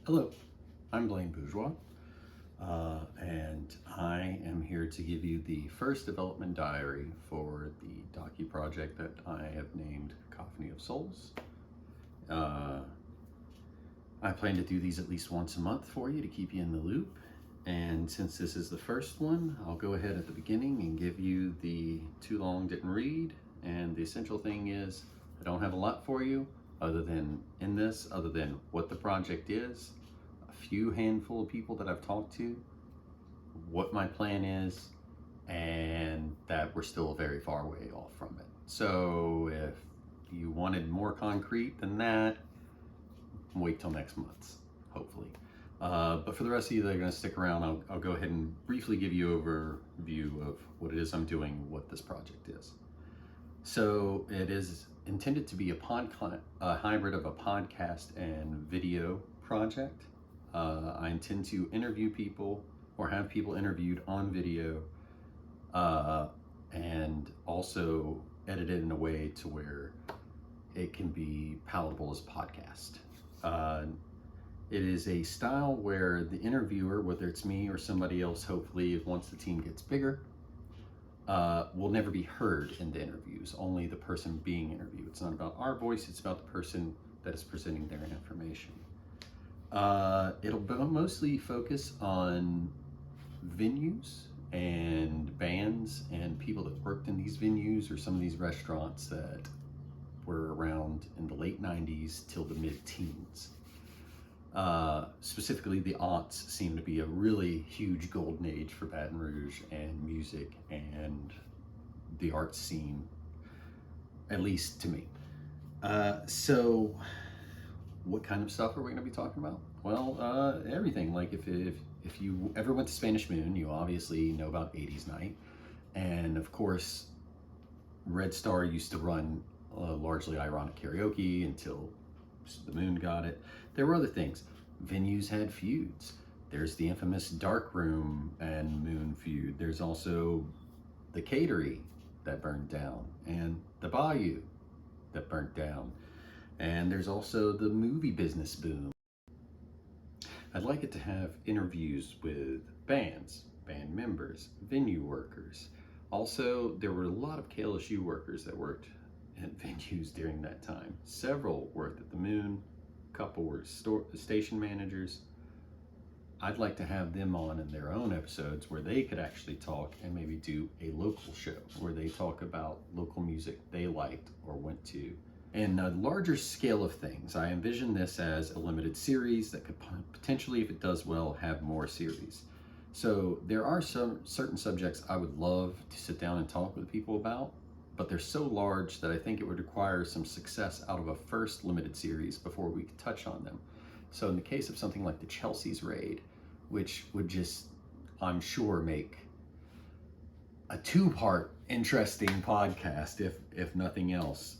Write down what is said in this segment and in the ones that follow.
Hello, I'm Blaine Bourgeois, and I am here to give you the first development diary for the docu-project that I have named Cacophony of Souls. I plan to do these at least once a month for you to keep you in the loop, and since this is the first one, I'll go ahead at the beginning and give you the too long didn't read, and the essential thing is I don't have a lot for you other than what the project is, few handful of people that I've talked to, what my plan is, and that we're still very far way off from it. So if you wanted more concrete than that, wait till next month, hopefully. But for the rest of you that are going to stick around, I'll go ahead and briefly give you an overview of what it is I'm doing, what this project is. So it is intended to be a hybrid of a podcast and video project. I intend to interview people or have people interviewed on video, and also edit it in a way to where it can be palatable as a podcast. It is a style where the interviewer, whether it's me or somebody else, hopefully once the team gets bigger, will never be heard in the interviews, only the person being interviewed. It's not about our voice, it's about the person that is presenting their information. It'll mostly focus on venues and bands and people that worked in these venues or some of these restaurants that were around in the late 90s till the mid-teens. Specifically, the aughts seem to be a really huge golden age for Baton Rouge and music and the art scene, at least to me. So what kind of stuff are we going to be talking about? Well, everything. Like if you ever went to Spanish Moon, you obviously know about 80s Night. And of course, Red Star used to run largely ironic karaoke until the Moon got it. There were other things. Venues had feuds. There's the infamous Dark Room and Moon feud. There's also the Catery that burned down and the Bayou that burnt down. And there's also the movie business boom. I'd like it to have interviews with bands, band members, venue workers. Also, there were a lot of KLSU workers that worked at venues during that time. Several worked at the Moon, a couple were station managers. I'd like to have them on in their own episodes where they could actually talk and maybe do a local show where they talk about local music they liked or went to. In a larger scale of things, I envision this as a limited series that could potentially, if it does well, have more series. So there are some certain subjects I would love to sit down and talk with people about, but they're so large that I think it would require some success out of a first limited series before we could touch on them. So in the case of something like the Chelsea's Raid, which would just, I'm sure, make a two-part interesting podcast, if nothing else.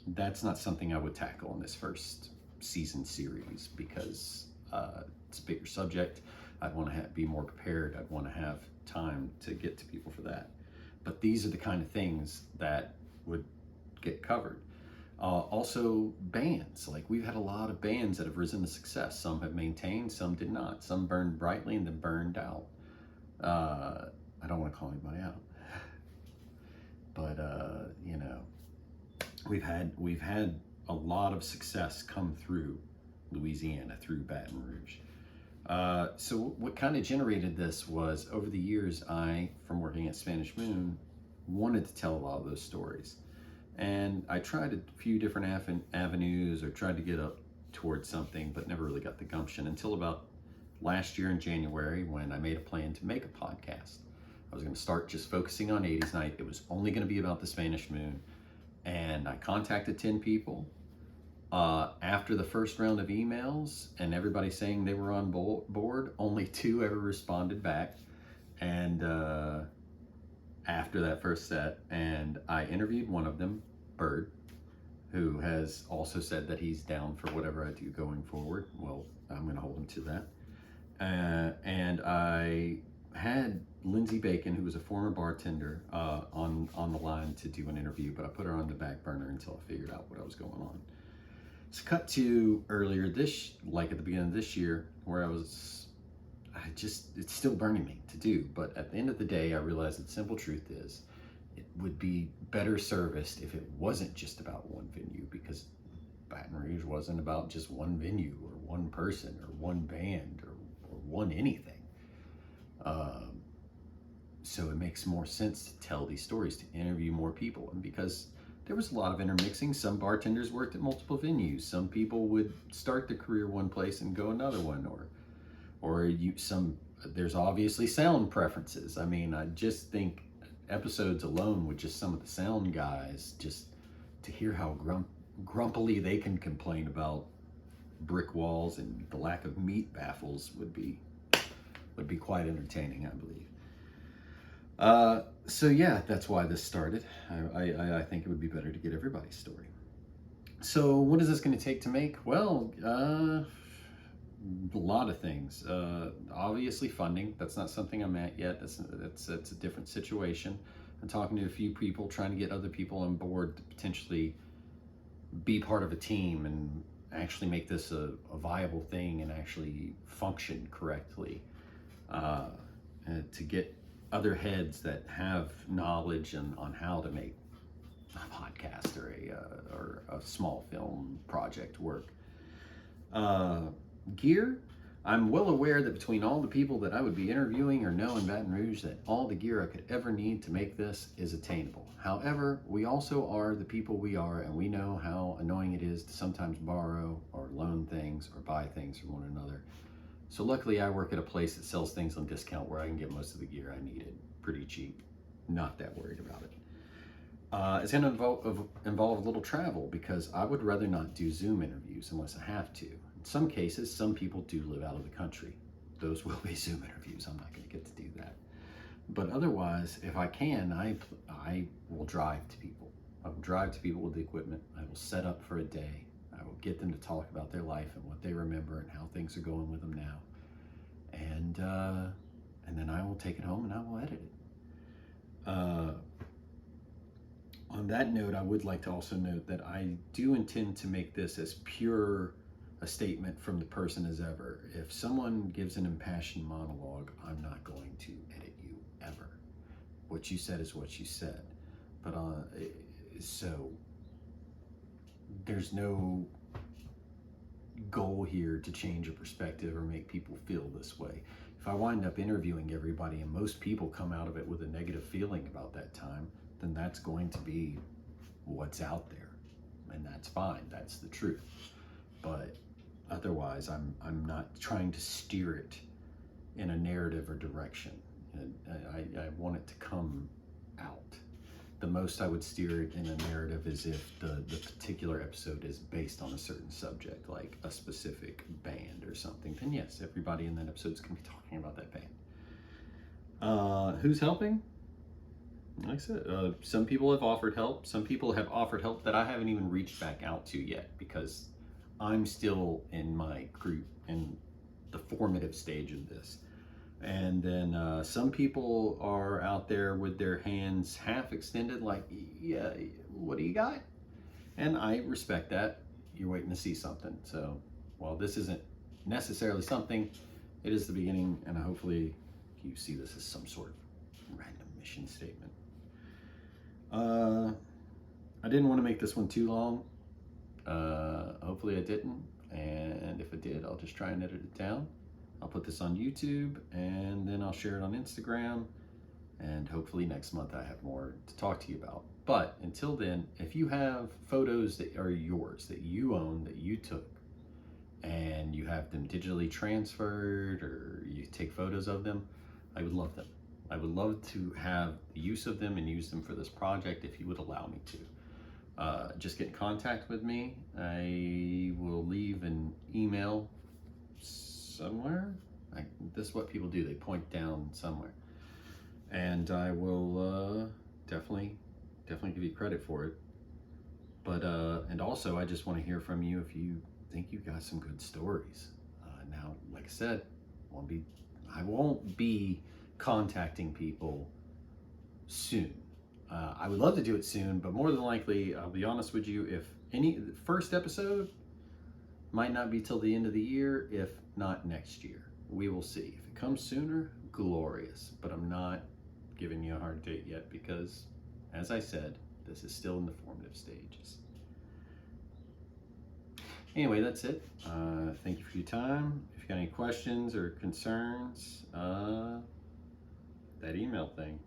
That's not something I would tackle in this first season series because it's a bigger subject. I'd want to be more prepared. I'd want to have time to get to people for that. But these are the kind of things that would get covered. Also, bands. Like, we've had a lot of bands that have risen to success. Some have maintained, some did not. Some burned brightly and then burned out. I don't want to call anybody out. But, you know, we've had a lot of success come through Louisiana, through Baton Rouge. So what kind of generated this was, over the years, I, from working at Spanish Moon, wanted to tell a lot of those stories. And I tried a few different avenues or tried to get up towards something, but never really got the gumption until about last year in January when I made a plan to make a podcast. I was going to start just focusing on 80s Night. It was only going to be about the Spanish Moon. And I contacted 10 people. After the first round of emails and everybody saying they were on board, only 2 ever responded back. And after that first set, and I interviewed one of them, Bird, who has also said that he's down for whatever I do going forward. Well, I'm going to hold him to that. And I had Lindsay Bacon, who was a former bartender, on the line to do an interview, but I put her on the back burner until I figured out what I was going on. So cut to earlier like at the beginning of this year, where it's still burning me to do. But at the end of the day, I realized that the simple truth is it would be better serviced if it wasn't just about one venue, because Baton Rouge wasn't about just one venue or one person or one band or one anything. So it makes more sense to tell these stories, to interview more people. And because there was a lot of intermixing, some bartenders worked at multiple venues. Some people would start their career one place and go another one, there's obviously sound preferences. I mean, I just think episodes alone with just some of the sound guys, just to hear how grumpily they can complain about brick walls and the lack of meat baffles would be quite entertaining, I believe. So yeah, that's why this started. I think it would be better to get everybody's story. So what is this going to take to make? Well, a lot of things. Obviously funding. That's not something I'm at yet. That's a different situation. I'm talking to a few people, trying to get other people on board to potentially be part of a team and actually make this a viable thing and actually function correctly. To get other heads that have knowledge on how to make a podcast or a small film project work. Gear, I'm well aware that between all the people that I would be interviewing or know in Baton Rouge, that all the gear I could ever need to make this is attainable. However, we also are the people we are, and we know how annoying it is to sometimes borrow or loan things or buy things from one another. So luckily I work at a place that sells things on discount where I can get most of the gear I needed pretty cheap. Not that worried about it. It's going to involve a little travel, because I would rather not do Zoom interviews unless I have to. In some cases, some people do live out of the country. Those will be Zoom interviews. I'm not going to get to do that. But otherwise, if I can, I will drive to people. I will drive to people with the equipment. I will set up for a day. I will get them to talk about their life and what they remember and how things are going with them now. And then I will take it home and I will edit it. On that note, I would like to also note that I do intend to make this as pure a statement from the person as ever. If someone gives an impassioned monologue, I'm not going to edit you ever. What you said is what you said. But so there's no goal here to change a perspective or make people feel this way. If I wind up interviewing everybody and most people come out of it with a negative feeling about that time, then that's going to be what's out there, and that's fine. That's the truth. But otherwise, I'm not trying to steer it in a narrative or direction. I want it to come out. The most I would steer it in a narrative is if the particular episode is based on a certain subject, like a specific band or something. Then yes, everybody in that episode is going to be talking about that band. Who's helping? Like I said, some people have offered help. Some people have offered help that I haven't even reached back out to yet, because I'm still in my group in the formative stage of this. And then some people are out there with their hands half extended, like, yeah, what do you got? And I respect that. You're waiting to see something. So while this isn't necessarily something, it is the beginning, and hopefully you see this as some sort of random mission statement. I didn't want to make this one too long. Hopefully I didn't. And if I did, I'll just try and edit it down. I'll put this on YouTube, and then I'll share it on Instagram, and hopefully next month I have more to talk to you about. But until then, if you have photos that are yours, that you own, that you took, and you have them digitally transferred, or you take photos of them, I would love them. I would love to have the use of them and use them for this project if you would allow me to. Just get in contact with me. I will leave an email somewhere. This is what people do. They point down somewhere. And I will definitely give you credit for it. But, and also I just want to hear from you if you think you've got some good stories. Now, like I said, I won't be contacting people soon. I would love to do it soon, but more than likely, I'll be honest with you, if the first episode, Might not be till the end of the year, if not next year. We will see. If it comes sooner, glorious. But I'm not giving you a hard date yet because, as I said, this is still in the formative stages. Anyway, that's it. Thank you for your time. If you got any questions or concerns, that email thing,